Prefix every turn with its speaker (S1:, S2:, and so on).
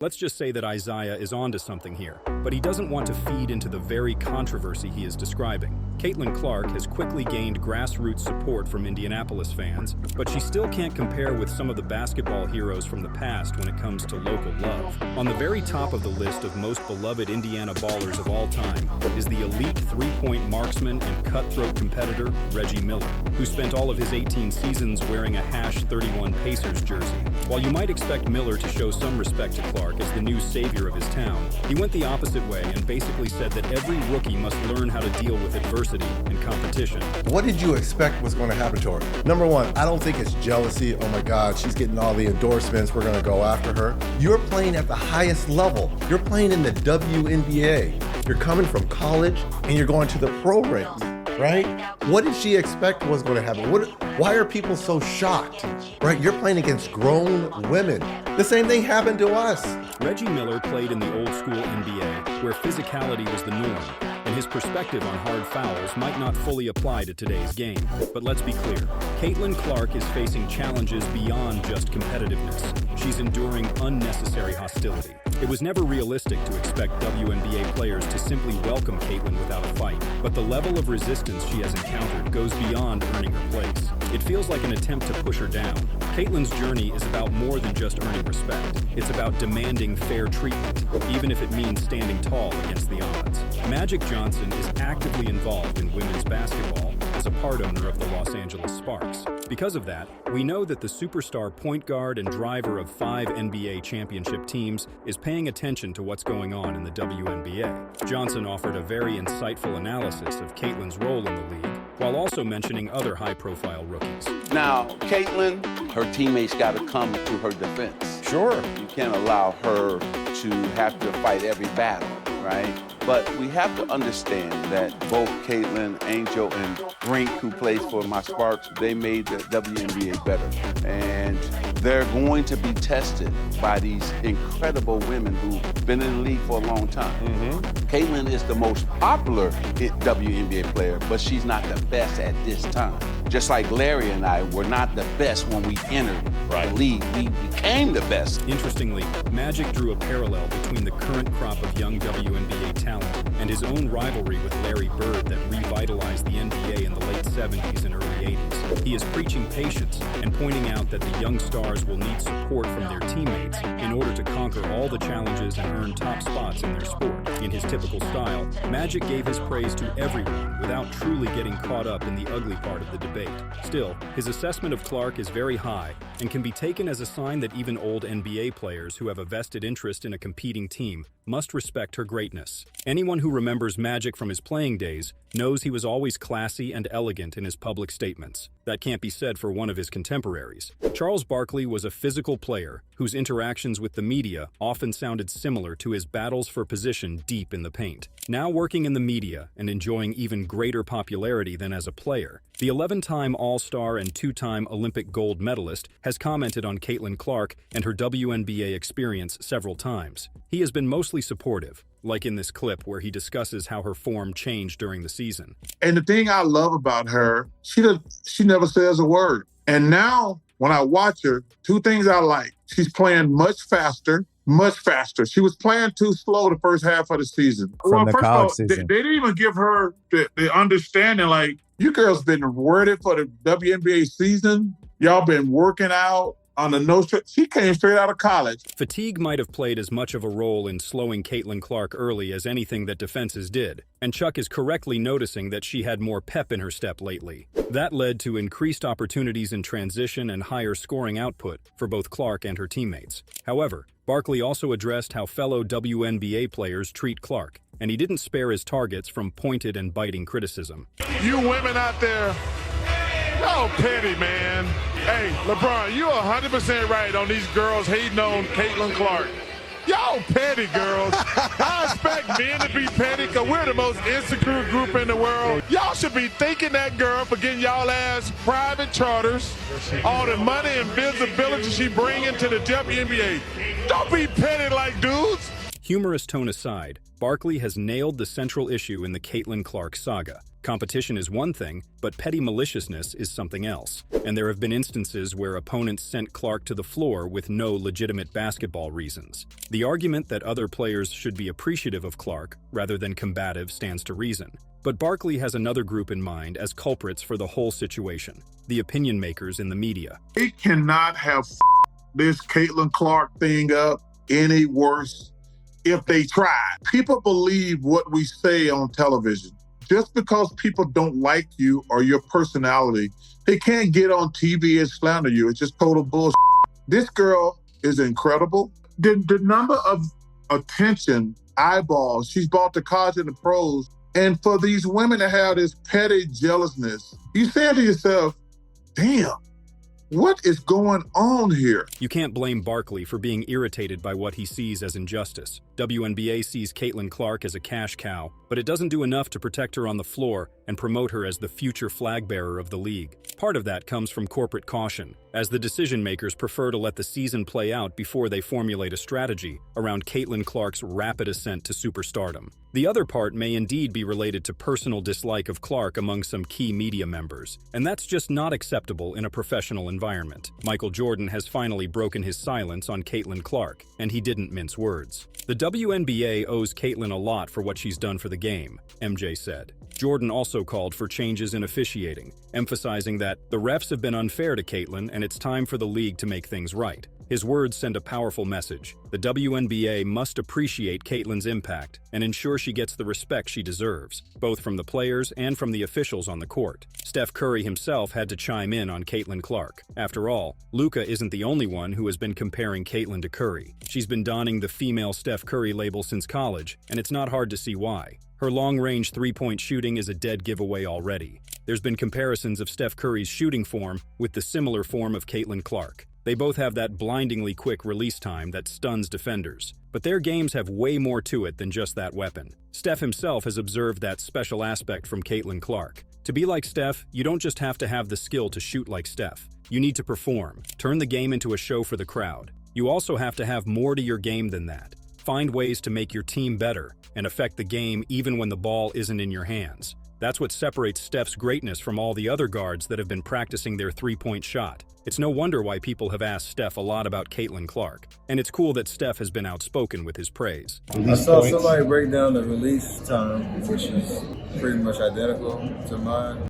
S1: Let's just say that Isaiah is onto something here, but he doesn't want to feed into the very controversy he is describing. Caitlin Clark has quickly gained grassroots support from Indianapolis fans, but she still can't compare with some of the basketball heroes from the past when it comes to local love. On the very top of the list of most beloved Indiana ballers of all time is the elite three-point marksman and cutthroat competitor, Reggie Miller, who spent all of his 18 seasons wearing a #31 Pacers jersey. While you might expect Miller to show some respect to Clark as the new savior of his town, he went the opposite way and basically said that every rookie must learn how to deal with adversity and competition.
S2: What did you expect was going to happen to her? Number one, I don't think it's jealousy. Oh my God, she's getting all the endorsements. We're going to go after her. You're playing at the highest level. You're playing in the WNBA. You're coming from college and you're going to the pro ranks, right? What did she expect was going to happen? Why are people so shocked, right? You're playing against grown women. The same thing happened to us.
S1: Reggie Miller played in the old-school NBA, where physicality was the norm, and his perspective on hard fouls might not fully apply to today's game. But let's be clear, Caitlin Clark is facing challenges beyond just competitiveness. She's enduring unnecessary hostility. It was never realistic to expect WNBA players to simply welcome Caitlin without a fight, but the level of resistance she has encountered goes beyond earning her place. It feels like an attempt to push her down. Caitlin's journey is about more than just earning respect. It's about demanding fair treatment, even if it means standing tall against the odds. Magic Johnson is actively involved in women's basketball as a part owner of the Los Angeles Sparks. Because of that, we know that the superstar point guard and driver of 5 NBA championship teams is paying attention to what's going on in the WNBA. Johnson offered a very insightful analysis of Caitlin's role in the league, while also mentioning other high-profile rookies.
S3: Now, Caitlin, her teammates got to come to her defense.
S2: Sure.
S3: You can't allow her to have to fight every battle, right? But we have to understand that both Caitlin, Angel, and Brink, who plays for my Sparks, they made the WNBA better. And they're going to be tested by these incredible women who've been in the league for a long time. Caitlin is the most popular WNBA player, but she's not the best at this time. Just like Larry and I were not the best when we entered the league, we became the best.
S1: Interestingly, Magic drew a parallel between the current crop of young WNBA talent and his own rivalry with Larry Bird that revitalized the NBA in the late 70s and early 80s. He is preaching patience and pointing out that the young stars will need support from their teammates in order to conquer all the challenges and earn top spots in their sport. In his typical style, Magic gave his praise to everyone without truly getting caught up in the ugly part of the debate. Still, his assessment of Clark is very high and can be taken as a sign that even old NBA players who have a vested interest in a competing team must respect her greatness. Anyone who remembers Magic from his playing days knows he was always classy and elegant in his public statements. That can't be said for one of his contemporaries. Charles Barkley was a physical player whose interactions with the media often sounded similar to his battles for position deep in the paint. Now working in the media and enjoying even greater popularity than as a player, the 11-time All-Star and 2-time Olympic gold medalist has commented on Caitlin Clark and her WNBA experience several times. He has been mostly supportive, like in this clip where he discusses how her form changed during the season.
S4: And the thing I love about her, she never says a word. And now when I watch her, two things I like. She's playing much faster. She was playing too slow the first half of the season.
S5: From the college season.
S4: They didn't even give her the understanding, like, you girls been worded for the WNBA season. Y'all been working out on the no stress. She came straight out of college.
S1: Fatigue might have played as much of a role in slowing Caitlin Clark early as anything that defenses did, and Chuck is correctly noticing that she had more pep in her step lately. That led to increased opportunities in transition and higher scoring output for both Clark and her teammates. However, Barkley also addressed how fellow WNBA players treat Clark, and he didn't spare his targets from pointed and biting criticism.
S6: You women out there, y'all petty, man. Hey, LeBron, you're 100% right on these girls hating on Caitlin Clark. Y'all petty, girls. I expect men to be petty because we're the most insecure group in the world. Y'all should be thanking that girl for getting y'all ass private charters, all the money and visibility she bringing to the WNBA. Don't be petty like dudes.
S1: Humorous tone aside, Barkley has nailed the central issue in the Caitlin Clark saga. Competition is one thing, but petty maliciousness is something else. And there have been instances where opponents sent Clark to the floor with no legitimate basketball reasons. The argument that other players should be appreciative of Clark rather than combative stands to reason. But Barkley has another group in mind as culprits for the whole situation: the opinion makers in the media.
S4: They cannot have this Caitlin Clark thing up any worse if they tried. People believe what we say on television. Just because people don't like you or your personality, they can't get on TV and slander you. It's just total bullshit. This girl is incredible. The number of attention, eyeballs she's brought to college and the pros, and for these women to have this petty jealousness, you say to yourself, damn, what is going on here?
S1: You can't blame Barkley for being irritated by what he sees as injustice. WNBA sees Caitlin Clark as a cash cow, but it doesn't do enough to protect her on the floor and promote her as the future flag bearer of the league. Part of that comes from corporate caution, as the decision makers prefer to let the season play out before they formulate a strategy around Caitlin Clark's rapid ascent to superstardom. The other part may indeed be related to personal dislike of Clark among some key media members, and that's just not acceptable in a professional environment. Michael Jordan has finally broken his silence on Caitlin Clark, and he didn't mince words. The WNBA owes Caitlin a lot for what she's done for the game, MJ said. Jordan also called for changes in officiating, emphasizing that the refs have been unfair to Caitlin and it's time for the league to make things right. His words send a powerful message. The WNBA must appreciate Caitlin's impact and ensure she gets the respect she deserves, both from the players and from the officials on the court. Steph Curry himself had to chime in on Caitlin Clark. After all, Luka isn't the only one who has been comparing Caitlin to Curry. She's been donning the female Steph Curry label since college, and it's not hard to see why. Her long-range three-point shooting is a dead giveaway already. There's been comparisons of Steph Curry's shooting form with the similar form of Caitlin Clark. They both have that blindingly quick release time that stuns defenders. But their games have way more to it than just that weapon. Steph himself has observed that special aspect from Caitlin Clark. To be like Steph, you don't just have to have the skill to shoot like Steph. You need to perform, turn the game into a show for the crowd. You also have to have more to your game than that. Find ways to make your team better and affect the game even when the ball isn't in your hands. That's what separates Steph's greatness from all the other guards that have been practicing their three-point shot. It's no wonder why people have asked Steph a lot about Caitlin Clark, and it's cool that Steph has been outspoken with his praise.
S5: I saw somebody break down the release time, which is pretty much identical to mine.